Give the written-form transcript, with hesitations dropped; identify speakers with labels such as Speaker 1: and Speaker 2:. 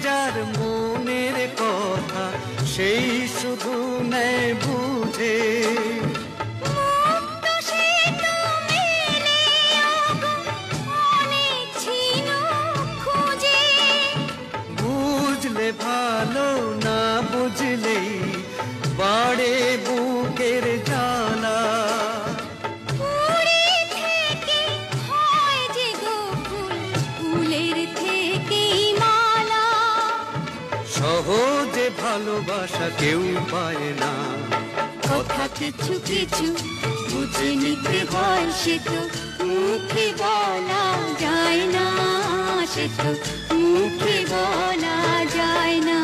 Speaker 1: যার মনের কথা সেই শুধু নেয় বুঝে, বুঝলে ভালো না বুঝলেই বাড়ে বুকের জ্বালা। সহজে ভালোবাসা কেউ পায় না,
Speaker 2: কথা কিছু কিছু বুঝে নিতে হয়, সে তো মুখে বলা যায় না, সে তো মুখে বলা যায় না।